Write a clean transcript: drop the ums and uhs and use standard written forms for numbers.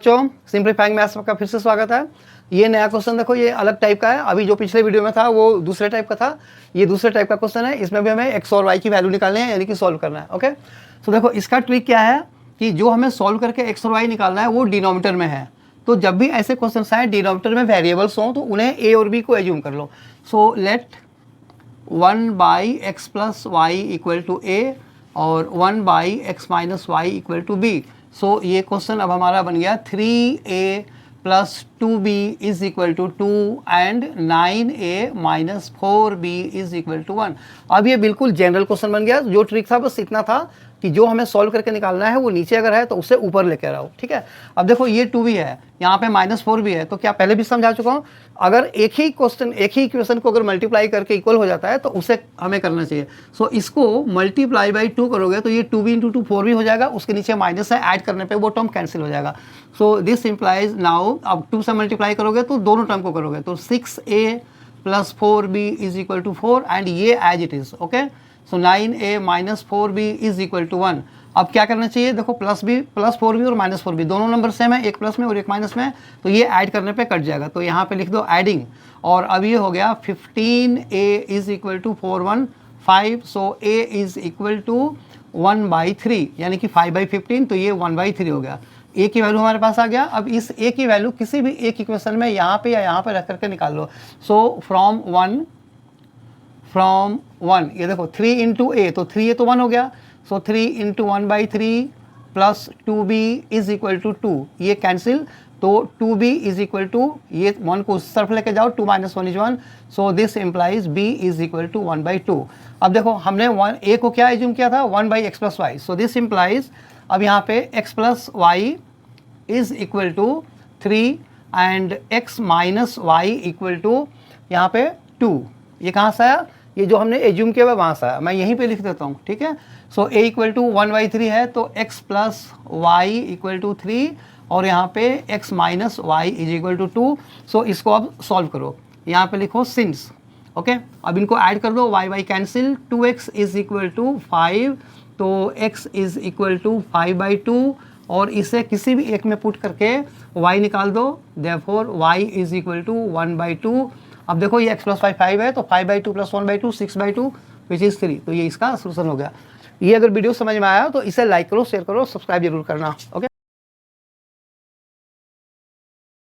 बच्चों simplifying maths का फिर से स्वागत है। ये नया क्वेश्चन देखो, ये अलग टाइप का है। अभी जो पिछले वीडियो में था वो दूसरे टाइप का था, ये दूसरे टाइप का क्वेश्चन है। इसमें भी हमें एक्स और वाई की वैल्यू निकालनी है, यानी कि सॉल्व करना है। ओके, तो देखो इसका ट्रिक क्या है कि जो हमें सॉल्व करके एक्स और वाई निकालना है वो डिनोमिनेटर में है। तो जब भी ऐसे क्वेश्चन आए डिनोमिनेटर में वेरिएबल्स हों तो उन्हें ए और बी को एज्यूम कर लो। So let 1/x + y = a और 1/x - y = b। सो ये क्वेश्चन अब हमारा बन गया 3a + 2b = 2 and 9a - 4b = 1। अब ये बिल्कुल जनरल क्वेश्चन बन गया। जो ट्रिक था बस इतना था कि जो हमें सॉल्व करके निकालना है वो नीचे अगर है तो उससे ऊपर लेकर आओ। ठीक है, अब देखो ये 2 भी है, यहाँ पे -4 भी है। तो क्या पहले भी समझा चुका हूँ, अगर एक ही इक्वेशन को अगर मल्टीप्लाई करके इक्वल हो जाता है तो उसे हमें करना चाहिए। सो इसको मल्टीप्लाई बाई 2 करोगे तो ये 2b × 2 4b हो जाएगा, उसके नीचे माइनस है, ऐड करने पे वो टर्म कैंसिल हो जाएगा। सो दिस इम्प्लाइज नाउ अब 2 से मल्टीप्लाई करोगे तो दोनों टर्म को करोगे तो 6a + 4b = 4 एंड ये as it is. Okay, so 9a - 4b = 1। अब क्या करना चाहिए, देखो +4b और -4b दोनों नंबर सेम है, एक प्लस में और एक माइनस में, तो ये ऐड करने पे कट जाएगा। तो यहाँ पे लिख दो एडिंग, और अब ये हो गया 15a = 415। सो a = 1/3 यानी कि 5/15, तो ये 1/3 हो गया। a की वैल्यू हमारे पास आ गया। अब इस a की वैल्यू किसी भी एक इक्वेशन में यहाँ पे या यहाँ पे रख करके निकाल लो। सो फ्रॉम 1 ये देखो 3 × a, तो 3a तो 1 हो गया। सो 3 × 1/3 + 2b = 2, ये कैंसिल। तो 2b = ये 1 को उस तरफ लेके जाओ, 2 - 1 = 1। So this implies b = 1/2। अब देखो हमने a को क्या एज्यूम किया था, 1/x + y। So this implies अब यहाँ पे x + y = 3 and x - y = यहाँ पे 2। ये कहाँ से आया, ये जो हमने एज्यूम किया हुआ वहाँ से आया, मैं यहीं पे लिख देता हूँ। ठीक है, सो a = 1/3 है, तो x + y = 3 और यहाँ पे x - y = 2। सो इसको अब सॉल्व करो, यहाँ पे लिखो सिंस। ओके, अब इनको ऐड कर दो, y कैंसिल, 2x = 5, तो x = 5/2 और इसे किसी भी एक में पुट करके y निकाल दो। Therefore y = 1/2। अब देखो ये x + 5 है, तो 5/2 + 1/2 6/2 विच इज़ 3। तो ये इसका सोल्यूशन हो गया। ये अगर वीडियो समझ में आया तो इसे लाइक करो, शेयर करो, सब्सक्राइब जरूर करना। ओके।